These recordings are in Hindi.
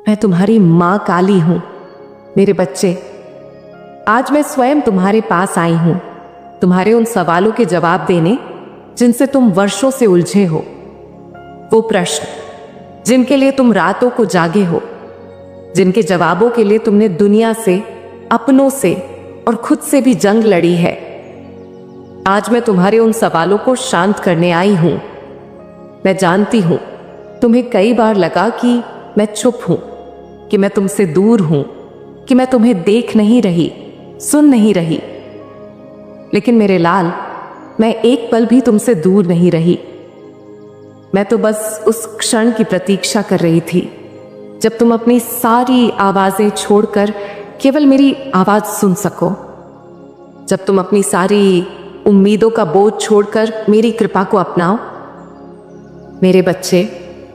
मैं तुम्हारी माँ काली हूं। मेरे बच्चे, आज मैं स्वयं तुम्हारे पास आई हूं, तुम्हारे उन सवालों के जवाब देने जिनसे तुम वर्षों से उलझे हो। वो प्रश्न जिनके लिए तुम रातों को जागे हो, जिनके जवाबों के लिए तुमने दुनिया से, अपनों से और खुद से भी जंग लड़ी है। आज मैं तुम्हारे उन सवालों को शांत करने आई हूं। मैं जानती हूं तुम्हें कई बार लगा कि मैं चुप हूं, कि मैं तुमसे दूर हूं, कि मैं तुम्हें देख नहीं रही, सुन नहीं रही। लेकिन मेरे लाल, मैं एक पल भी तुमसे दूर नहीं रही। मैं तो बस उस क्षण की प्रतीक्षा कर रही थी जब तुम अपनी सारी आवाजें छोड़कर केवल मेरी आवाज सुन सको, जब तुम अपनी सारी उम्मीदों का बोझ छोड़कर मेरी कृपा को अपनाओ। मेरे बच्चे,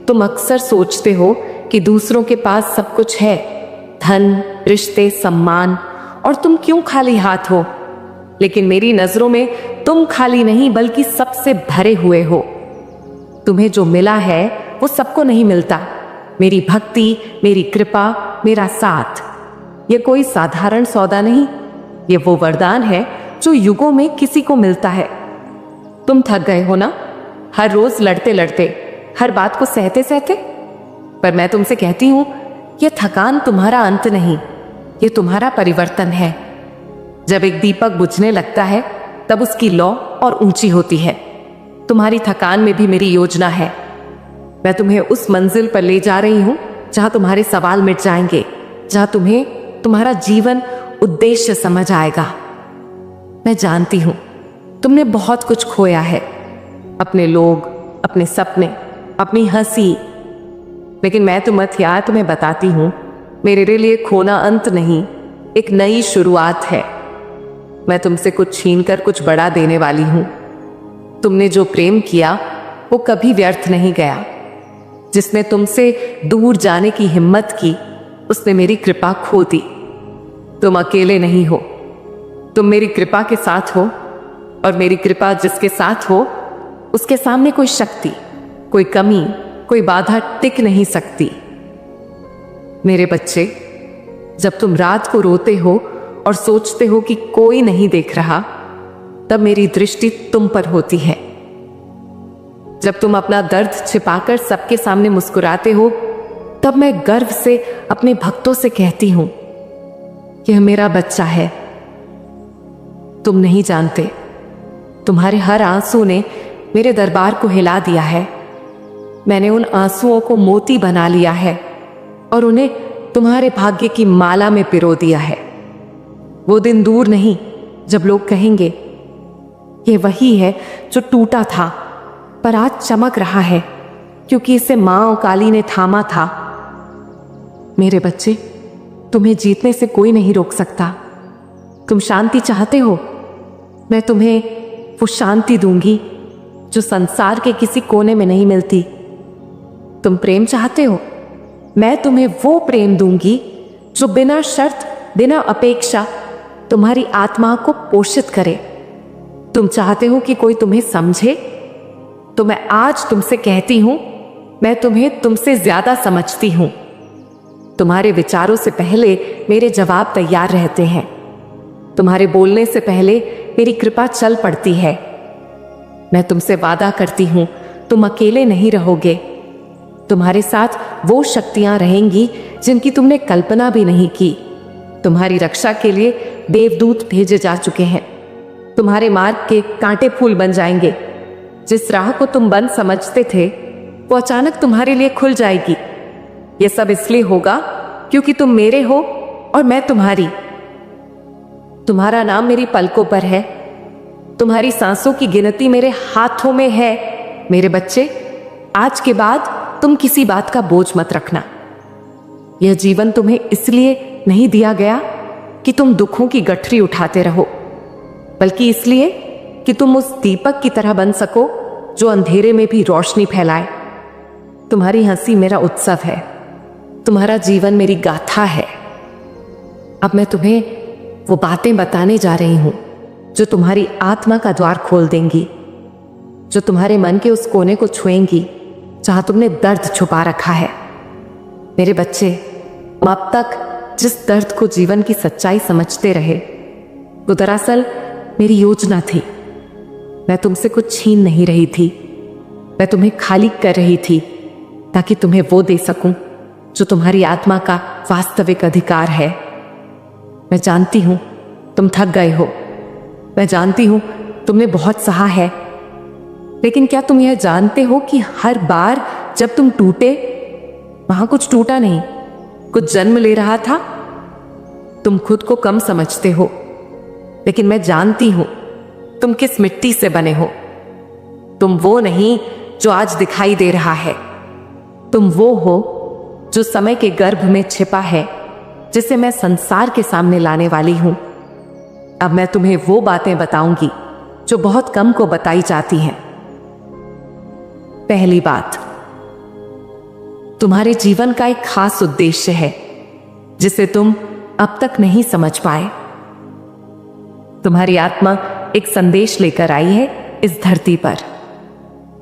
तुम अक्सर सोचते हो कि दूसरों के पास सब कुछ है, धन, रिश्ते, सम्मान, और तुम क्यों खाली हाथ हो। लेकिन मेरी नजरों में तुम खाली नहीं बल्कि सबसे भरे हुए हो। तुम्हें जो मिला है वो सबको नहीं मिलता। मेरी भक्ति, मेरी कृपा, मेरा साथ, ये कोई साधारण सौदा नहीं, ये वो वरदान है जो युगों में किसी को मिलता है। तुम थक गए हो ना, हर रोज लड़ते लड़ते, हर बात को सहते सहते। पर मैं तुमसे कहती हूं, यह थकान तुम्हारा अंत नहीं, ये तुम्हारा परिवर्तन है। जब एक दीपक बुझने लगता है तब उसकी लौ और ऊंची होती है। तुम्हारी थकान में भी मेरी योजना है। मैं तुम्हें उस मंजिल पर ले जा रही हूं जहां तुम्हारे सवाल मिट जाएंगे, जहां तुम्हें तुम्हारा जीवन उद्देश्य समझ आएगा। मैं जानती हूं तुमने बहुत कुछ खोया है, अपने लोग, अपने सपने, अपनी हंसी। लेकिन मैं तुम हथियार तुम्हें बताती हूं, मेरे लिए खोना अंत नहीं, एक नई शुरुआत है। मैं तुमसे कुछ छीनकर कुछ बड़ा देने वाली हूं। तुमने जो प्रेम किया वो कभी व्यर्थ नहीं गया। जिसने तुमसे दूर जाने की हिम्मत की उसने मेरी कृपा खो दी। तुम अकेले नहीं हो, तुम मेरी कृपा के साथ हो, और मेरी कृपा जिसके साथ हो उसके सामने कोई शक्ति, कोई कमी, कोई बाधा टिक नहीं सकती। मेरे बच्चे, जब तुम रात को रोते हो और सोचते हो कि कोई नहीं देख रहा, तब मेरी दृष्टि तुम पर होती है। जब तुम अपना दर्द छिपाकर सबके सामने मुस्कुराते हो, तब मैं गर्व से अपने भक्तों से कहती हूं, यह मेरा बच्चा है। तुम नहीं जानते, तुम्हारे हर आंसू ने मेरे दरबार को हिला दिया है। मैंने उन आंसुओं को मोती बना लिया है और उन्हें तुम्हारे भाग्य की माला में पिरो दिया है। वो दिन दूर नहीं जब लोग कहेंगे, ये वही है जो टूटा था पर आज चमक रहा है क्योंकि इसे मां काली ने थामा था। मेरे बच्चे, तुम्हें जीतने से कोई नहीं रोक सकता। तुम शांति चाहते हो, मैं तुम्हें वो शांति दूंगी जो संसार के किसी कोने में नहीं मिलती। तुम प्रेम चाहते हो, मैं तुम्हें वो प्रेम दूंगी जो बिना शर्त, बिना अपेक्षा तुम्हारी आत्मा को पोषित करे। तुम चाहते हो कि कोई तुम्हें समझे, तो मैं आज तुमसे कहती हूं, मैं तुम्हें तुमसे ज्यादा समझती हूं। तुम्हारे विचारों से पहले मेरे जवाब तैयार रहते हैं। तुम्हारे बोलने से पहले मेरी कृपा चल पड़ती है। मैं तुमसे वादा करती हूं, तुम अकेले नहीं रहोगे। तुम्हारे साथ वो शक्तियां रहेंगी जिनकी तुमने कल्पना भी नहीं की। तुम्हारी रक्षा के लिए देवदूत भेजे जा चुके हैं। तुम्हारे मार्ग के कांटे फूल बन जाएंगे। जिस राह को तुम बंद समझते थे वो अचानक तुम्हारे लिए खुल जाएगी। यह सब इसलिए होगा क्योंकि तुम मेरे हो और मैं तुम्हारी। तुम्हारा नाम मेरी पलकों पर है, तुम्हारी सांसों की गिनती मेरे हाथों में है। मेरे बच्चे, आज के बाद तुम किसी बात का बोझ मत रखना। यह जीवन तुम्हें इसलिए नहीं दिया गया कि तुम दुखों की गठरी उठाते रहो, बल्कि इसलिए कि तुम उस दीपक की तरह बन सको जो अंधेरे में भी रोशनी फैलाए। तुम्हारी हंसी मेरा उत्सव है, तुम्हारा जीवन मेरी गाथा है। अब मैं तुम्हें वो बातें बताने जा रही हूं जो तुम्हारी आत्मा का द्वार खोल देंगी, जो तुम्हारे मन के उस कोने को छुएंगी जहां तुमने दर्द छुपा रखा है। मेरे बच्चे, अब तक जिस दर्द को जीवन की सच्चाई समझते रहे, वो दरअसल मेरी योजना थी। मैं तुमसे कुछ छीन नहीं रही थी, मैं तुम्हें खाली कर रही थी ताकि तुम्हें वो दे सकूं जो तुम्हारी आत्मा का वास्तविक अधिकार है। मैं जानती हूं तुम थक गए हो, मैं जानती हूं तुमने बहुत सहा है, लेकिन क्या तुम यह जानते हो कि हर बार जब तुम टूटे, वहां कुछ टूटा नहीं, कुछ जन्म ले रहा था। तुम खुद को कम समझते हो, लेकिन मैं जानती हूं तुम किस मिट्टी से बने हो। तुम वो नहीं जो आज दिखाई दे रहा है, तुम वो हो जो समय के गर्भ में छिपा है, जिसे मैं संसार के सामने लाने वाली हूं। अब मैं तुम्हें वो बातें बताऊंगी जो बहुत कम को बताई जाती हैं। पहली बात, तुम्हारे जीवन का एक खास उद्देश्य है जिसे तुम अब तक नहीं समझ पाए। तुम्हारी आत्मा एक संदेश लेकर आई है इस धरती पर।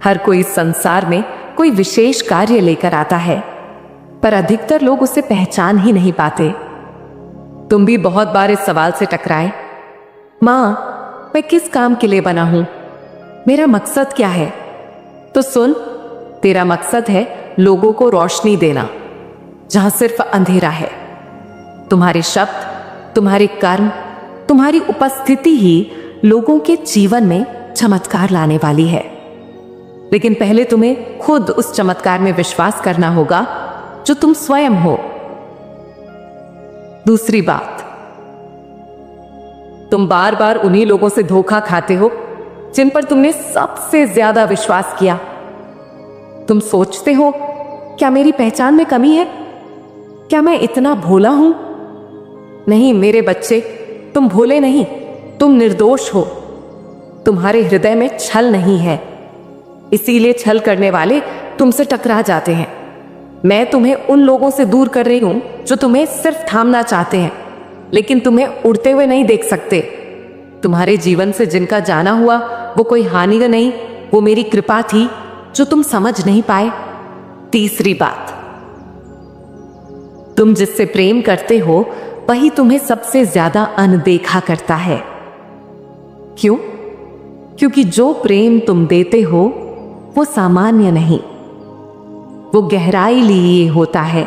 हर कोई इस संसार में कोई विशेष कार्य लेकर आता है, पर अधिकतर लोग उसे पहचान ही नहीं पाते। तुम भी बहुत बार इस सवाल से टकराए, मां, मैं किस काम के लिए बना हूं? मेरा मकसद क्या है? तो सुन, तेरा मकसद है लोगों को रोशनी देना जहां सिर्फ अंधेरा है। तुम्हारे शब्द, तुम्हारे कर्म, तुम्हारी उपस्थिति ही लोगों के जीवन में चमत्कार लाने वाली है। लेकिन पहले तुम्हें खुद उस चमत्कार में विश्वास करना होगा जो तुम स्वयं हो। दूसरी बात, तुम बार बार उन्हीं लोगों से धोखा खाते हो जिन पर तुमने सबसे ज्यादा विश्वास किया। तुम सोचते हो, क्या मेरी पहचान में कमी है? क्या मैं इतना भोला हूं? नहीं मेरे बच्चे, तुम भोले नहीं, तुम निर्दोष हो। तुम्हारे हृदय में छल नहीं है, इसीलिए छल करने वाले तुमसे टकरा जाते हैं। मैं तुम्हें उन लोगों से दूर कर रही हूं जो तुम्हें सिर्फ थामना चाहते हैं, लेकिन तुम्हें उड़ते हुए नहीं देख सकते। तुम्हारे जीवन से जिनका जाना हुआ वो कोई हानि नहीं, वो मेरी कृपा थी जो तुम समझ नहीं पाए। तीसरी बात, तुम जिससे प्रेम करते हो वही तुम्हें सबसे ज्यादा अनदेखा करता है। क्यों? क्योंकि जो प्रेम तुम देते हो वो सामान्य नहीं, वो गहराई लिए होता है,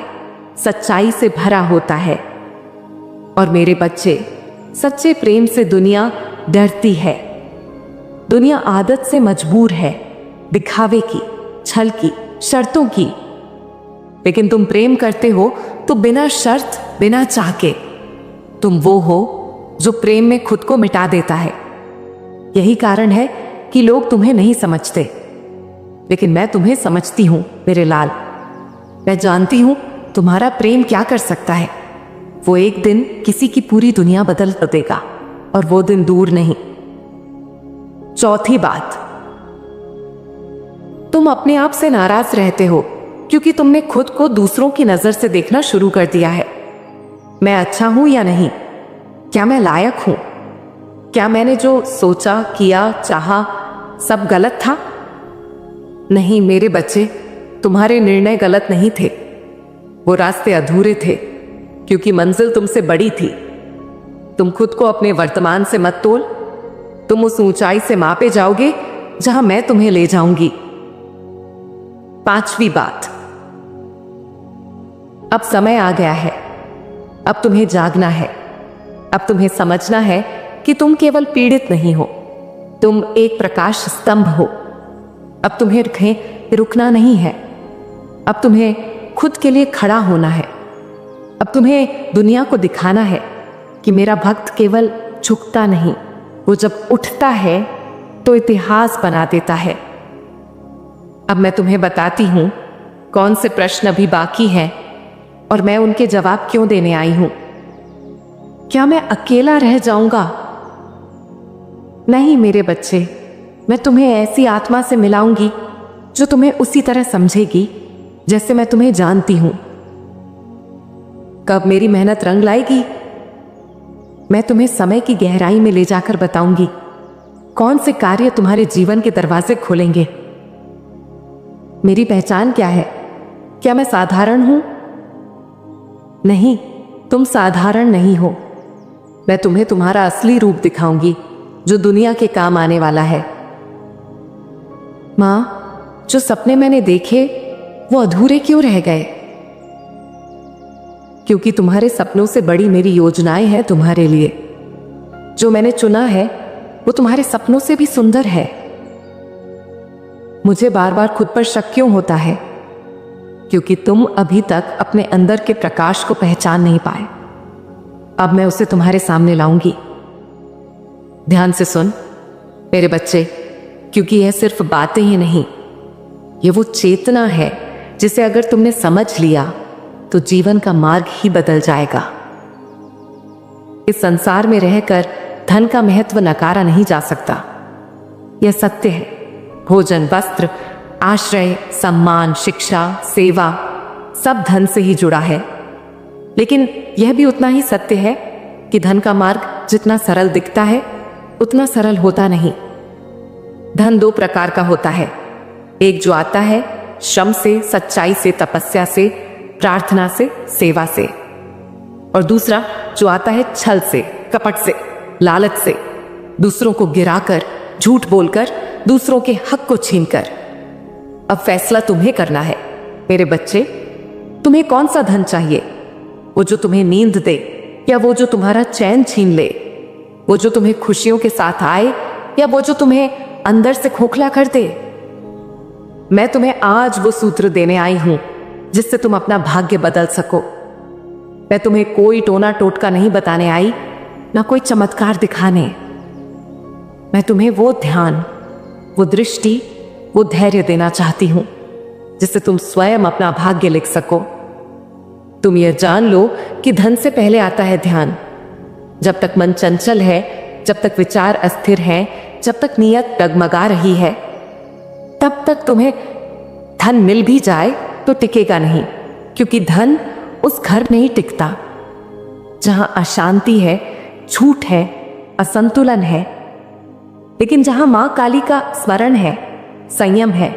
सच्चाई से भरा होता है। और मेरे बच्चे, सच्चे प्रेम से दुनिया डरती है। दुनिया आदत से मजबूर है, दिखावे की, छल की, शर्तों की। लेकिन तुम प्रेम करते हो तो बिना शर्त, बिना चाह के। तुम वो हो जो प्रेम में खुद को मिटा देता है। यही कारण है कि लोग तुम्हें नहीं समझते, लेकिन मैं तुम्हें समझती हूं मेरे लाल। मैं जानती हूं तुम्हारा प्रेम क्या कर सकता है। वो एक दिन किसी की पूरी दुनिया बदल देगा, और वो दिन दूर नहीं। चौथी बात, तुम अपने आप से नाराज रहते हो क्योंकि तुमने खुद को दूसरों की नजर से देखना शुरू कर दिया है। मैं अच्छा हूं या नहीं? क्या मैं लायक हूं? क्या मैंने जो सोचा, किया, चाहा सब गलत था? नहीं मेरे बच्चे, तुम्हारे निर्णय गलत नहीं थे। वो रास्ते अधूरे थे क्योंकि मंजिल तुमसे बड़ी थी। तुम खुद को अपने वर्तमान से मत तोल। तुम उस ऊंचाई से मापे जाओगे जहां मैं तुम्हें ले जाऊंगी। पांचवी बात, अब समय आ गया है। अब तुम्हें जागना है। अब तुम्हें समझना है कि तुम केवल पीड़ित नहीं हो, तुम एक प्रकाश स्तंभ हो। अब तुम्हें रुकना नहीं है। अब तुम्हें खुद के लिए खड़ा होना है। अब तुम्हें दुनिया को दिखाना है कि मेरा भक्त केवल झुकता नहीं, वो जब उठता है तो इतिहास बना देता है। अब मैं तुम्हें बताती हूं कौन से प्रश्न अभी बाकी हैं और मैं उनके जवाब क्यों देने आई हूं। क्या मैं अकेला रह जाऊंगा? नहीं मेरे बच्चे, मैं तुम्हें ऐसी आत्मा से मिलाऊंगी जो तुम्हें उसी तरह समझेगी जैसे मैं तुम्हें जानती हूं। कब मेरी मेहनत रंग लाएगी? मैं तुम्हें समय की गहराई में ले जाकर बताऊंगी कौन से कार्य तुम्हारे जीवन के दरवाजे खोलेंगे। मेरी पहचान क्या है? क्या मैं साधारण हूं नहीं, तुम साधारण नहीं हो। मैं तुम्हें तुम्हारा असली रूप दिखाऊंगी, जो दुनिया के काम आने वाला है। माँ, जो सपने मैंने देखे वो अधूरे क्यों रह गए? क्योंकि तुम्हारे सपनों से बड़ी मेरी योजनाएं हैं तुम्हारे लिए। जो मैंने चुना है वो तुम्हारे सपनों से भी सुंदर है। मुझे बार बार खुद पर शक क्यों होता है? क्योंकि तुम अभी तक अपने अंदर के प्रकाश को पहचान नहीं पाए। अब मैं उसे तुम्हारे सामने लाऊंगी। ध्यान से सुन मेरे बच्चे, क्योंकि यह सिर्फ बातें ही नहीं, ये वो चेतना है जिसे अगर तुमने समझ लिया तो जीवन का मार्ग ही बदल जाएगा। इस संसार में रहकर धन का महत्व नकारा नहीं जा सकता। यह सत्य है। भोजन, वस्त्र, आश्रय, सम्मान, शिक्षा, सेवा सब धन से ही जुड़ा है। लेकिन यह भी उतना ही सत्य है कि धन का मार्ग जितना सरल दिखता है उतना सरल होता नहीं। धन दो प्रकार का होता है। एक जो आता है श्रम से, सच्चाई से, तपस्या से, प्रार्थना से, सेवा से, और दूसरा जो आता है छल से, कपट से, लालच से, दूसरों को गिराकर, झूठ बोलकर, दूसरों के हक को छीनकर। अब फैसला तुम्हें करना है मेरे बच्चे। तुम्हें कौन सा धन चाहिए? वो जो तुम्हें नींद दे, या वो जो तुम्हारा चैन छीन ले? वो जो तुम्हें खुशियों के साथ आए, या वो जो तुम्हें अंदर से खोखला कर दे? मैं तुम्हें आज वो सूत्र देने आई हूं जिससे तुम अपना भाग्य बदल सको। मैं तुम्हें कोई टोना टोटका नहीं बताने आई, ना कोई चमत्कार दिखाने। मैं तुम्हें वो ध्यान, वो दृष्टि, वो धैर्य देना चाहती हूं जिससे तुम स्वयं अपना भाग्य लिख सको। तुम यह जान लो कि धन से पहले आता है ध्यान। जब तक मन चंचल है, जब तक विचार अस्थिर हैं, जब तक नीयत डगमगा रही है, तब तक तुम्हें धन मिल भी जाए तो टिकेगा नहीं। क्योंकि धन उस घर नहीं टिकता जहां अशांति है, झूठ है, असंतुलन है। लेकिन जहां मां काली का स्मरण है, संयम है,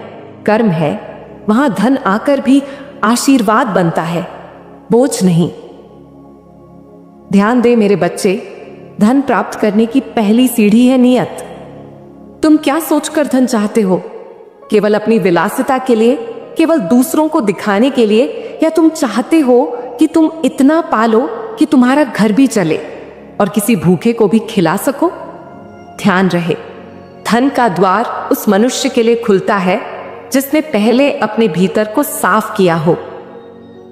कर्म है, वहां धन आकर भी आशीर्वाद बनता है, बोझ नहीं। ध्यान दे मेरे बच्चे, धन प्राप्त करने की पहली सीढ़ी है नियत। तुम क्या सोचकर धन चाहते हो? केवल अपनी विलासिता के लिए, केवल दूसरों को दिखाने के लिए, या तुम चाहते हो कि तुम इतना पालो कि तुम्हारा घर भी चले और किसी भूखे को भी खिला सको? ध्यान रहे, धन का द्वार उस मनुष्य के लिए खुलता है जिसने पहले अपने भीतर को साफ किया हो,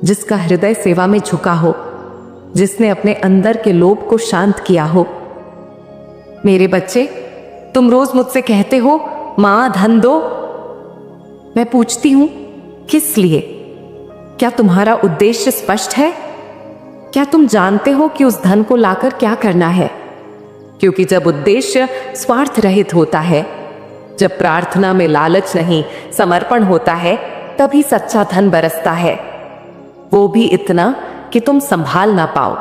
जिसका हृदय सेवा में झुका हो, जिसने अपने अंदर के लोभ को शांत किया हो। मेरे बच्चे, तुम रोज मुझसे कहते हो मां धन दो। मैं पूछती हूं किस लिए? क्या तुम्हारा उद्देश्य स्पष्ट है? क्या तुम जानते हो कि उस धन को लाकर क्या करना है? क्योंकि जब उद्देश्य स्वार्थ रहित होता है, जब प्रार्थना में लालच नहीं, समर्पण होता है, तभी सच्चा धन बरसता है। वो भी इतना कि तुम संभाल ना पाओ।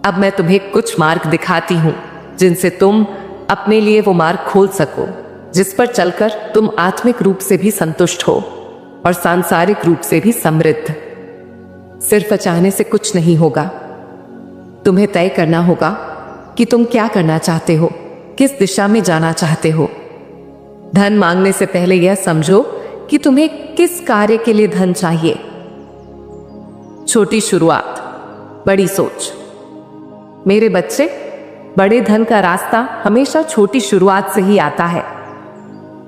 अब मैं तुम्हें कुछ मार्ग दिखाती हूं जिनसे तुम अपने लिए वो मार्ग खोल सको, जिस पर चलकर तुम आत्मिक रूप से भी संतुष्ट हो और सांसारिक रूप से भी समृद्ध। सिर्फ चाहने से कुछ नहीं होगा। तुम्हें तय करना होगा कि तुम क्या करना चाहते हो, किस दिशा में जाना चाहते हो। धन मांगने से पहले यह समझो कि तुम्हें किस कार्य के लिए धन चाहिए। छोटी शुरुआत, बड़ी सोच। मेरे बच्चे, बड़े धन का रास्ता हमेशा छोटी शुरुआत से ही आता है।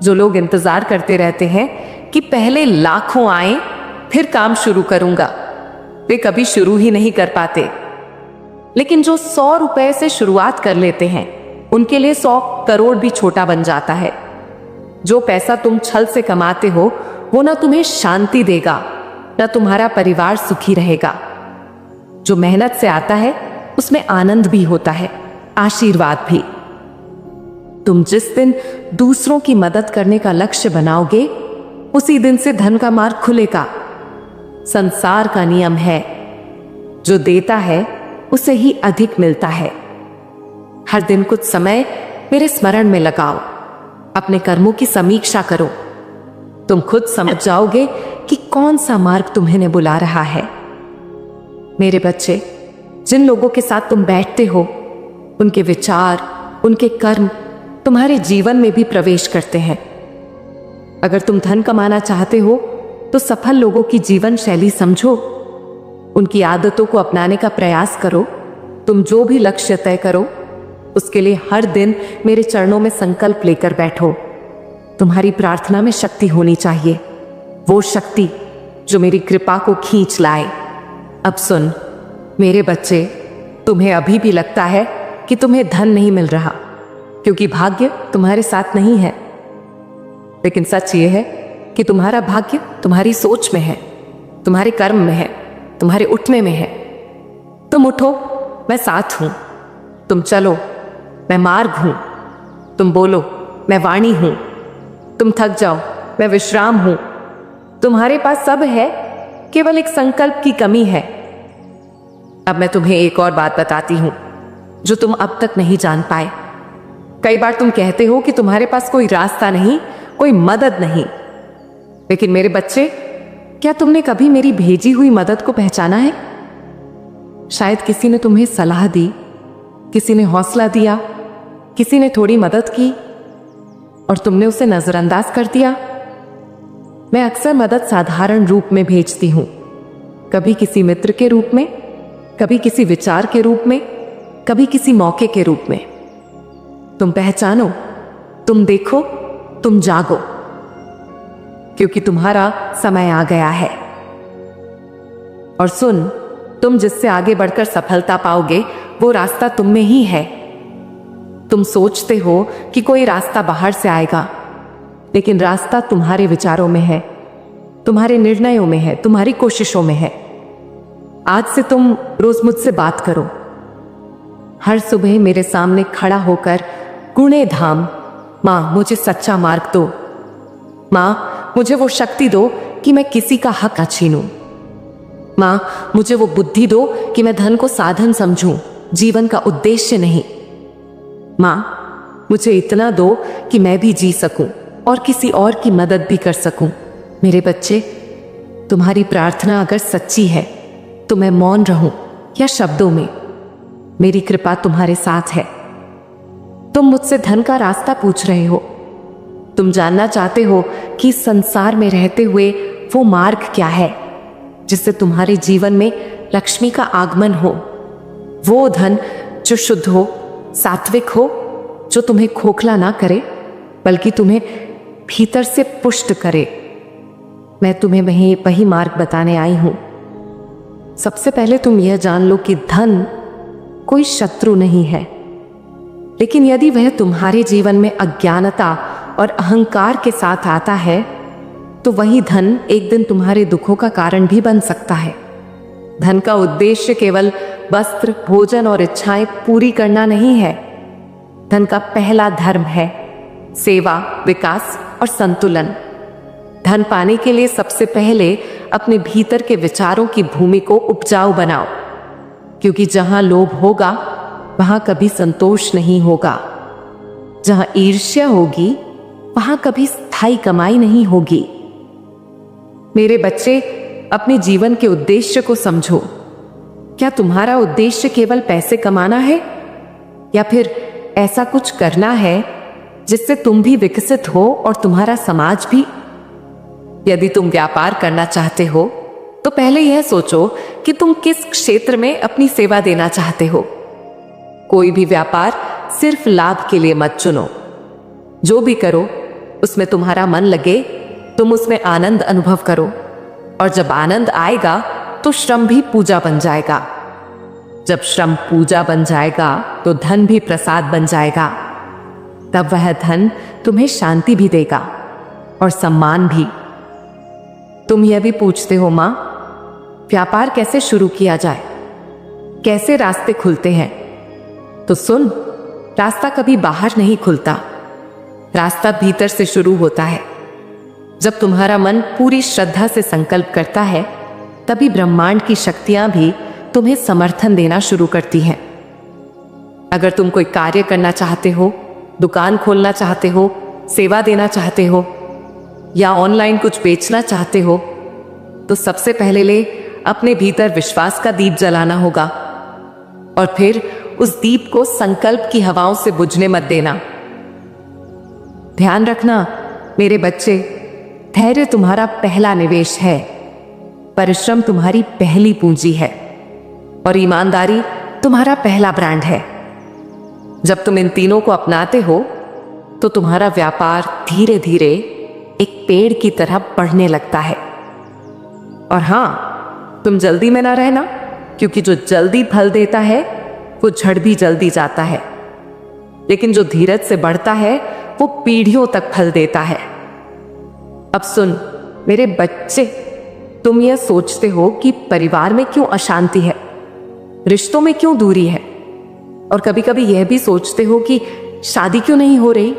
जो लोग इंतजार करते रहते हैं कि पहले लाखों आए फिर काम शुरू करूंगा, वे कभी शुरू ही नहीं कर पाते। लेकिन जो 100 रुपए से शुरुआत कर लेते हैं, उनके लिए 100 करोड़ भी छोटा बन जाता है। जो पैसा तुम छल से कमाते हो, वो ना तुम्हें शांति देगा, ना तुम्हारा परिवार सुखी रहेगा। जो मेहनत से आता है, उसमें आनंद भी होता है, आशीर्वाद भी। तुम जिस दिन दूसरों की मदद करने का लक्ष्य बनाओगे, उसी दिन से धन का मार्ग खुलेगा। संसार का नियम है, जो देता है उसे ही अधिक मिलता है। हर दिन कुछ समय मेरे स्मरण में लगाओ, अपने कर्मों की समीक्षा करो। तुम खुद समझ जाओगे कि कौन सा मार्ग तुम्हें बुला रहा है। मेरे बच्चे, जिन लोगों के साथ तुम बैठते हो, उनके विचार, उनके कर्म तुम्हारे जीवन में भी प्रवेश करते हैं। अगर तुम धन कमाना चाहते हो तो सफल लोगों की जीवन शैली समझो, उनकी आदतों को अपनाने का प्रयास करो। तुम जो भी लक्ष्य तय करो, उसके लिए हर दिन मेरे चरणों में संकल्प लेकर बैठो। तुम्हारी प्रार्थना में शक्ति होनी चाहिए, वो शक्ति जो मेरी कृपा को खींच लाए। अब सुन मेरे बच्चे, तुम्हें अभी भी लगता है कि तुम्हें धन नहीं मिल रहा क्योंकि भाग्य तुम्हारे साथ नहीं है, लेकिन सच ये है कि तुम्हारा भाग्य तुम्हारी सोच में है, तुम्हारे कर्म में है, तुम्हारे उठने में है। तुम उठो, मैं साथ हूं। तुम चलो, मैं मार्ग हूं। तुम बोलो, मैं वाणी हूं। तुम थक जाओ, मैं विश्राम हूं। तुम्हारे पास सब है, केवल एक संकल्प की कमी है। अब मैं तुम्हें एक और बात बताती हूं जो तुम अब तक नहीं जान पाए। कई बार तुम कहते हो कि तुम्हारे पास कोई रास्ता नहीं, कोई मदद नहीं, लेकिन मेरे बच्चे, क्या तुमने कभी मेरी भेजी हुई मदद को पहचाना है? शायद किसी ने तुम्हें सलाह दी, किसी ने हौसला दिया, किसी ने थोड़ी मदद की और तुमने उसे नजरअंदाज कर दिया। मैं अक्सर मदद साधारण रूप में भेजती हूं, कभी किसी मित्र के रूप में, कभी किसी विचार के रूप में, कभी किसी मौके के रूप में। तुम पहचानो, तुम देखो, तुम जागो, क्योंकि तुम्हारा समय आ गया है। और सुन, तुम जिससे आगे बढ़कर सफलता पाओगे वो रास्ता तुम में ही है। तुम सोचते हो कि कोई रास्ता बाहर से आएगा, लेकिन रास्ता तुम्हारे विचारों में है, तुम्हारे निर्णयों में है, तुम्हारी कोशिशों में है। आज से तुम रोज मुझसे बात करो, हर सुबह मेरे सामने खड़ा होकर गुणे धाम, माँ मुझे सच्चा मार्ग दो, माँ मुझे वो शक्ति दो कि मैं किसी का हक न छीनूं, माँ मुझे वो बुद्धि दो कि मैं धन को साधन समझूं, जीवन का उद्देश्य नहीं। माँ मुझे इतना दो कि मैं भी जी सकूं और किसी और की मदद भी कर सकूं। मेरे बच्चे, तुम्हारी प्रार्थना अगर सच्ची है तो मैं मौन रहूं या शब्दों में, मेरी कृपा तुम्हारे साथ है। तुम मुझसे धन का रास्ता पूछ रहे हो, तुम जानना चाहते हो कि संसार में रहते हुए वो मार्ग क्या है जिससे तुम्हारे जीवन में लक्ष्मी का आगमन हो, वो धन जो शुद्ध हो, सात्विक हो, जो तुम्हें खोखला ना करे बल्कि तुम्हें भीतर से पुष्ट करे। मैं तुम्हें वही मार्ग बताने आई हूं। सबसे पहले तुम यह जान लो कि धन कोई शत्रु नहीं है, लेकिन यदि वह तुम्हारे जीवन में अज्ञानता और अहंकार के साथ आता है तो वही धन एक दिन तुम्हारे दुखों का कारण भी बन सकता है। धन का उद्देश्य केवल वस्त्र, भोजन और इच्छाएं पूरी करना नहीं है। धन का पहला धर्म है सेवा, विकास और संतुलन। धन पाने के लिए सबसे पहले अपने भीतर के विचारों की भूमि को उपजाऊ बनाओ, क्योंकि जहां लोभ होगा वहां कभी संतोष नहीं होगा, जहां ईर्ष्या होगी वहां कभी स्थायी कमाई नहीं होगी। मेरे बच्चे, अपने जीवन के उद्देश्य को समझो। क्या तुम्हारा उद्देश्य केवल पैसे कमाना है या फिर ऐसा कुछ करना है जिससे तुम भी विकसित हो और तुम्हारा समाज भी? यदि तुम व्यापार करना चाहते हो तो पहले यह सोचो कि तुम किस क्षेत्र में अपनी सेवा देना चाहते हो। कोई भी व्यापार सिर्फ लाभ के लिए मत चुनो। जो भी करो उसमें तुम्हारा मन लगे, तुम उसमें आनंद अनुभव करो, और जब आनंद आएगा तो श्रम भी पूजा बन जाएगा। जब श्रम पूजा बन जाएगा तो धन भी प्रसाद बन जाएगा। तब वह धन तुम्हें शांति भी देगा और सम्मान भी। तुम यह भी पूछते हो, माँ व्यापार कैसे शुरू किया जाए, कैसे रास्ते खुलते हैं? तो सुन, रास्ता कभी बाहर नहीं खुलता, रास्ता भीतर से शुरू होता है। जब तुम्हारा मन पूरी श्रद्धा से संकल्प करता है तभी ब्रह्मांड की शक्तियां भी तुम्हें समर्थन देना शुरू करती हैं। अगर तुम कोई कार्य करना चाहते हो, दुकान खोलना चाहते हो, सेवा देना चाहते हो या ऑनलाइन कुछ बेचना चाहते हो, तो सबसे पहले अपने भीतर विश्वास का दीप जलाना होगा, और फिर उस दीप को संकल्प की हवाओं से बुझने मत देना। ध्यान रखना मेरे बच्चे, धैर्य तुम्हारा पहला निवेश है, परिश्रम तुम्हारी पहली पूंजी है, और ईमानदारी तुम्हारा पहला ब्रांड है। जब तुम इन तीनों को अपनाते हो तो तुम्हारा व्यापार धीरे धीरे एक पेड़ की तरह बढ़ने लगता है। और हां, तुम जल्दी में ना रहना, क्योंकि जो जल्दी फल देता है वो झड़ भी जल्दी जाता है, लेकिन जो धीरज से बढ़ता है वो पीढ़ियों तक फल देता है। अब सुन मेरे बच्चे, तुम यह सोचते हो कि परिवार में क्यों अशांति है, रिश्तों में क्यों दूरी है, और कभी कभी यह भी सोचते हो कि शादी क्यों नहीं हो रही।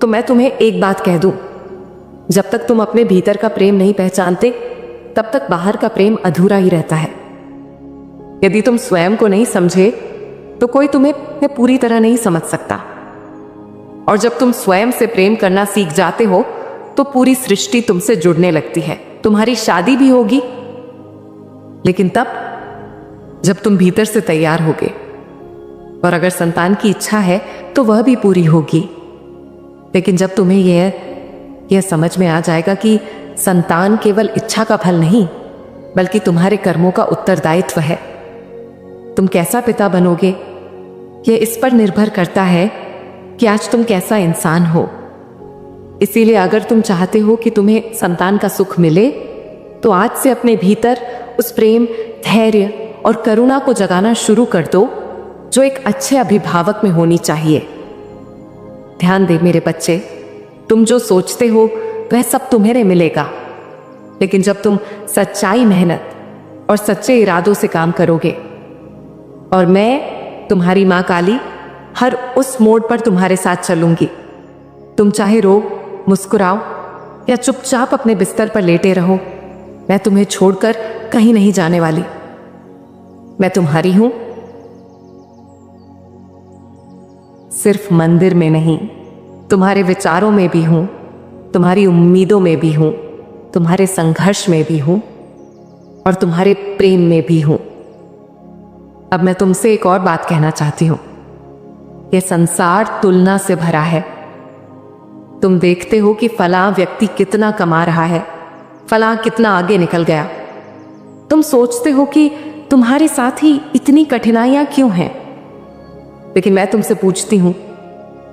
तो मैं तुम्हें एक बात कह दूं, जब तक तुम अपने भीतर का प्रेम नहीं पहचानते तब तक बाहर का प्रेम अधूरा ही रहता है। यदि तुम स्वयं को नहीं समझे तो कोई तुम्हें पूरी तरह नहीं समझ सकता, और जब तुम स्वयं से प्रेम करना सीख जाते हो तो पूरी सृष्टि तुमसे जुड़ने लगती है। तुम्हारी शादी भी होगी, लेकिन तब जब तुम भीतर से तैयार होगे, और अगर संतान की इच्छा है तो वह भी पूरी होगी। लेकिन जब तुम्हें यह समझ में आ जाएगा कि संतान केवल इच्छा का फल नहीं बल्कि तुम्हारे कर्मों का उत्तरदायित्व है, तुम कैसा पिता बनोगे यह इस पर निर्भर करता है कि आज तुम कैसा इंसान हो। इसीलिए अगर तुम चाहते हो कि तुम्हें संतान का सुख मिले तो आज से अपने भीतर उस प्रेम, धैर्य और करुणा को जगाना शुरू कर दो जो एक अच्छे अभिभावक में होनी चाहिए। ध्यान दे मेरे बच्चे, तुम जो सोचते हो वह सब तुम्हें मिलेगा, लेकिन जब तुम सच्चाई, मेहनत और सच्चे इरादों से काम करोगे। और मैं तुम्हारी माँ काली हर उस मोड़ पर तुम्हारे साथ चलूंगी। तुम चाहे रो, मुस्कुराओ या चुपचाप अपने बिस्तर पर लेटे रहो, मैं तुम्हें छोड़कर कहीं नहीं जाने वाली। मैं तुम्हारी हूं, सिर्फ मंदिर में नहीं, तुम्हारे विचारों में भी हूं, तुम्हारी उम्मीदों में भी हूं, तुम्हारे संघर्ष में भी हूं, और तुम्हारे प्रेम में भी हूं। अब मैं तुमसे एक और बात कहना चाहती हूं। यह संसार तुलना से भरा है। तुम देखते हो कि फलां व्यक्ति कितना कमा रहा है, फलां कितना आगे निकल गया। तुम सोचते हो कि तुम्हारे साथ ही इतनी कठिनाइयां क्यों हैं। लेकिन मैं तुमसे पूछती हूं,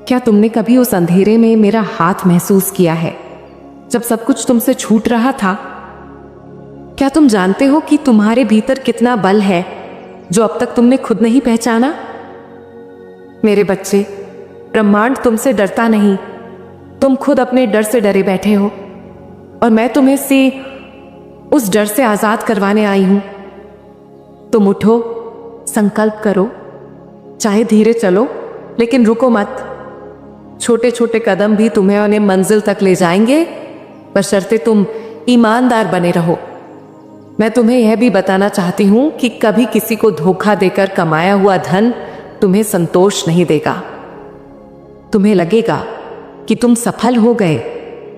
क्या तुमने कभी उस अंधेरे में मेरा हाथ महसूस किया है जब सब कुछ तुमसे छूट रहा था? क्या तुम जानते हो कि तुम्हारे भीतर कितना बल है जो अब तक तुमने खुद नहीं पहचाना? मेरे बच्चे, ब्रह्मांड तुमसे डरता नहीं, तुम खुद अपने डर से डरे बैठे हो, और मैं तुम्हें से उस डर से आजाद करवाने आई हूं। तुम उठो, संकल्प करो, चाहे धीरे चलो लेकिन रुको मत। छोटे छोटे कदम भी तुम्हें उन्हें मंजिल तक ले जाएंगे, बशर्ते तुम ईमानदार बने रहो। मैं तुम्हें यह भी बताना चाहती हूं कि कभी किसी को धोखा देकर कमाया हुआ धन तुम्हें संतोष नहीं देगा। तुम्हें लगेगा कि तुम सफल हो गए,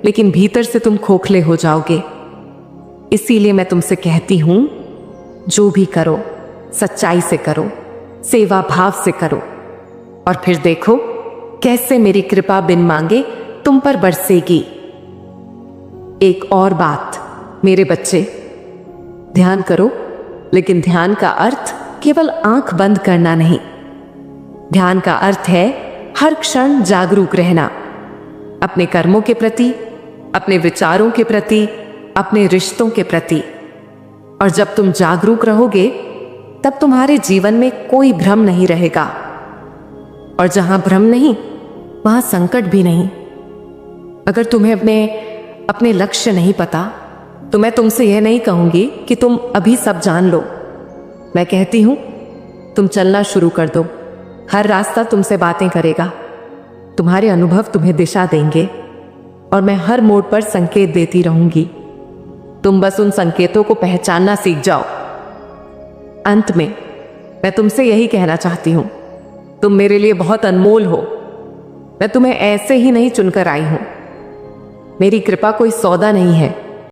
लेकिन भीतर से तुम खोखले हो जाओगे। इसीलिए मैं तुमसे कहती हूं, जो भी करो सच्चाई से करो, सेवा भाव से करो, और फिर देखो कैसे मेरी कृपा बिन मांगे तुम पर बरसेगी। एक और बात मेरे बच्चे, ध्यान करो, लेकिन ध्यान का अर्थ केवल आंख बंद करना नहीं। ध्यान का अर्थ है हर क्षण जागरूक रहना, अपने कर्मों के प्रति, अपने विचारों के प्रति, अपने रिश्तों के प्रति। और जब तुम जागरूक रहोगे तब तुम्हारे जीवन में कोई भ्रम नहीं रहेगा, और जहां भ्रम नहीं वहां संकट भी नहीं। अगर तुम्हें अपने लक्ष्य नहीं पता तो मैं तुमसे यह नहीं कहूंगी कि तुम अभी सब जान लो। मैं कहती हूं तुम चलना शुरू कर दो। हर रास्ता तुमसे बातें करेगा, तुम्हारे अनुभव तुम्हें दिशा देंगे, और मैं हर मोड़ पर संकेत देती रहूंगी। तुम बस उन संकेतों को पहचानना सीख जाओ। अंत में मैं तुमसे यही कहना चाहती हूं, तुम मेरे लिए बहुत अनमोल हो। मैं तुम्हें ऐसे ही नहीं चुनकर आई हूं। मेरी कृपा कोई सौदा नहीं है,